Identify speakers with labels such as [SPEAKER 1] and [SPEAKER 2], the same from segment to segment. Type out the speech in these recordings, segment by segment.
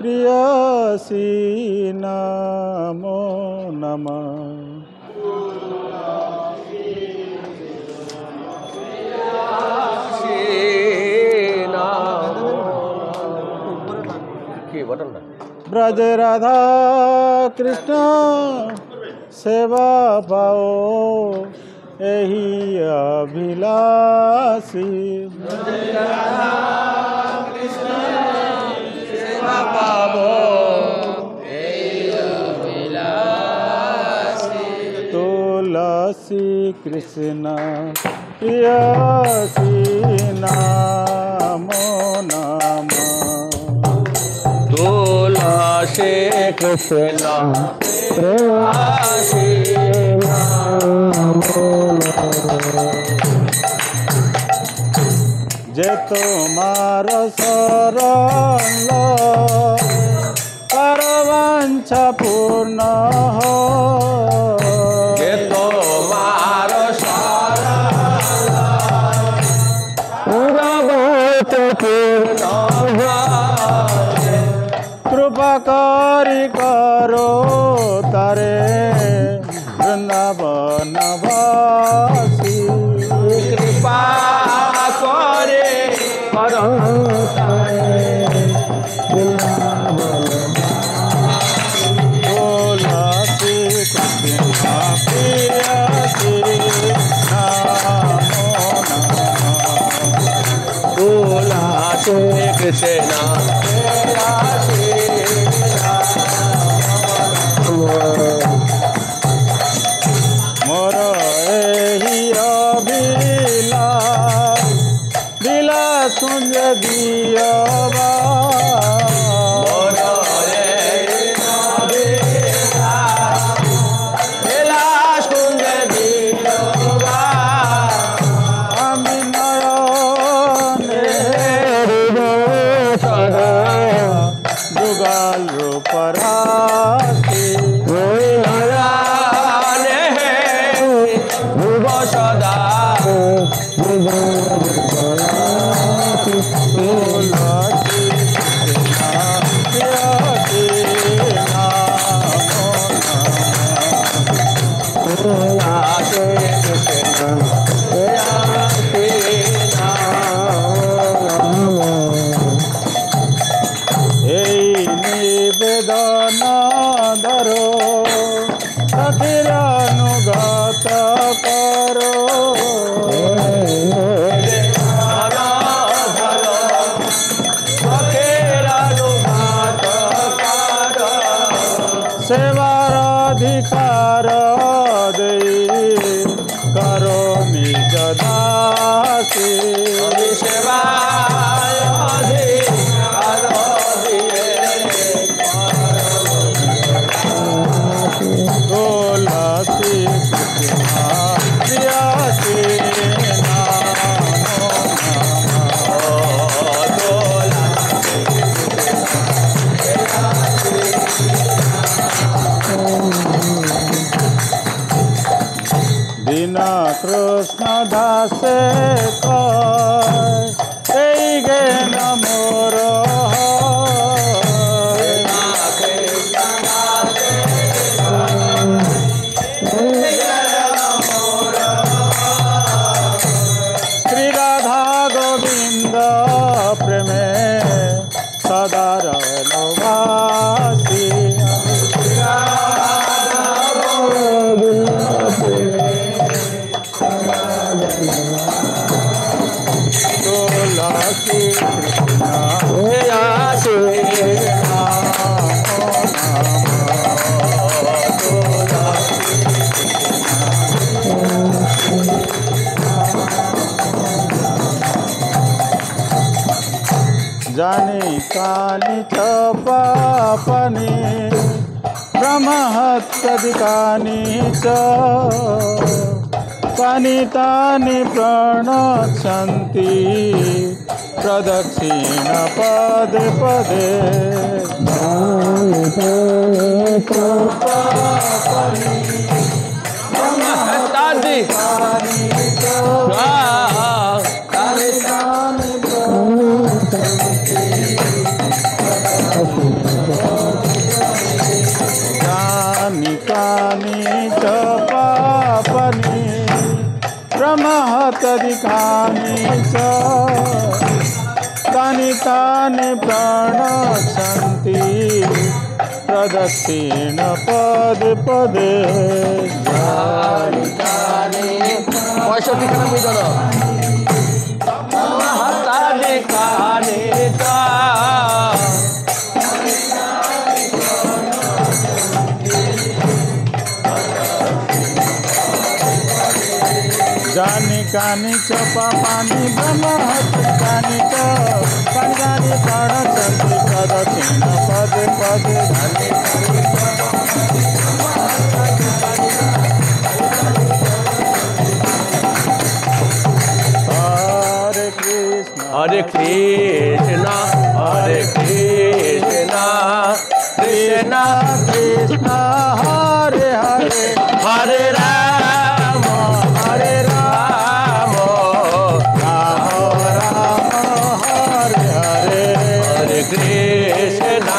[SPEAKER 1] प्रियसी नमो नमः। ब्रज राधा कृष्ण सेवा पाओ यही अभिलाषी। तुलसी कृष्ण प्रियसी नमो नमः।
[SPEAKER 2] तुलसी कृष्ण प्रियसी नमो नमः।
[SPEAKER 1] जे तुम्हार शरण परवांछा पूर्ण हो।
[SPEAKER 2] जे तुम्हार शरण परवांछा पूर्ण हो।
[SPEAKER 1] कृपा करी करो तारे वृंदावन वासी।
[SPEAKER 2] कृपा करे करो तारे वृंदावन।
[SPEAKER 1] तुलसी कृष्ण प्रियसी नमो नमः।
[SPEAKER 2] तुलसी कृष्ण
[SPEAKER 1] मोर एही अभिलाष बिलास कुंज दियबा।
[SPEAKER 2] मोर एही अभिलाष बिलास कुंज दियबा।
[SPEAKER 1] আমি নয়নে যুগল রূপরাশি।
[SPEAKER 2] সদা
[SPEAKER 1] তুলসী প্রিয়সী এই নিবেদন ধরো সখির অনুগত করো। সেবার অধিকার দেই করো নিজ দাসী।
[SPEAKER 2] সেবা
[SPEAKER 1] তুলসী কৃষ্ণ প্রিয়সী নমো দীন কৃষ্ণ দাসে কয় এই জ্ঞান মোর শ্রী রাধা গোবিন্দ প্রেমে সদা রণবাসী। তুলসী কৃষ্ণ
[SPEAKER 2] প্রিয়সী
[SPEAKER 1] जानी कानि च पापनि ब्रह्महत्यादिकानि च कानि तानि प्रणश्यन्ति प्रदक्षिण पदे पदे। तदिकानि च तानि तानि प्रणक्षन्ति प्रदक्षिण पदे पदे
[SPEAKER 2] পঁয়ষট্টি খানা বুঝল হাতানি কানি
[SPEAKER 1] जानि कानि च पापानि ब्रह्महत्यानि च तानि प्रणक्षन्ति प्रदक्षिण पदे पदे
[SPEAKER 2] हरे कृष्णा हरे कृष्णा कृष्णा
[SPEAKER 1] कृष्ण हरे हरे
[SPEAKER 2] हरे राम
[SPEAKER 1] हरे राम
[SPEAKER 2] राम
[SPEAKER 1] राम हरे हरे
[SPEAKER 2] हरे कृष्णा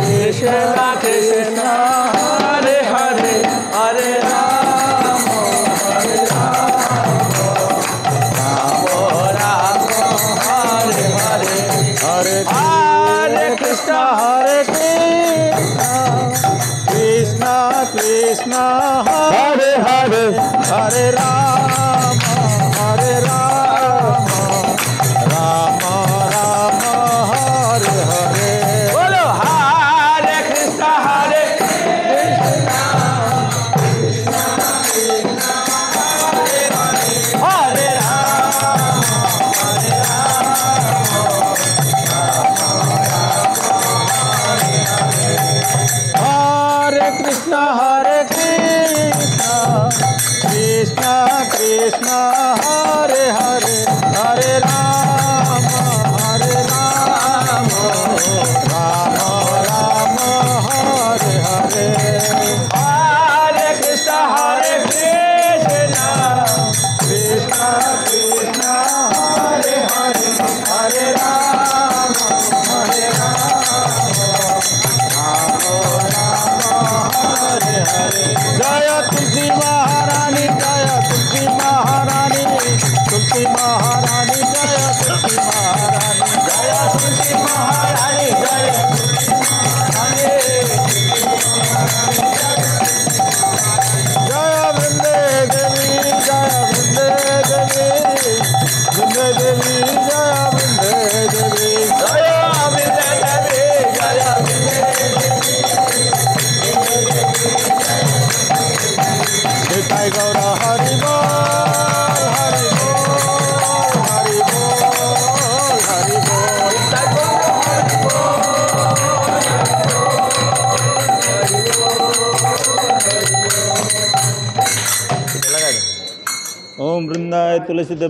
[SPEAKER 2] कृष्णा कृष्णा हरे हरे हरे राम राम हरे हरे
[SPEAKER 1] हरे
[SPEAKER 2] हरे कृष्ण
[SPEAKER 1] हरे कृष्ण कृष्ण हरे हरे हरे राम राम राम हरे हरे
[SPEAKER 2] बोलो हरे कृष्ण हरे हरे
[SPEAKER 1] हरे कृष्ण कृष्ण कृष्ण हरे हरे हरे राम राम राम हरे हरे
[SPEAKER 2] हरे कृष्ण हरे कृष्ण
[SPEAKER 1] कृष्ण कृष्ण हरे हरे हरे राम हरे हरे जय तुलसी महारानी जय तुलसी महारानी तुलसी महारानी जय तुलसी महारानी
[SPEAKER 2] जय तुलसी महारानी जय
[SPEAKER 1] जय वृंदे देवी जय वृंदे देवी वृंदे देवी जय वृंदे देवी
[SPEAKER 2] जय विजय देवी जय
[SPEAKER 1] जय गौर हरि बोल हरि बोल हरि बोल हरि बोल ओम वृंदाय तुलसीदेव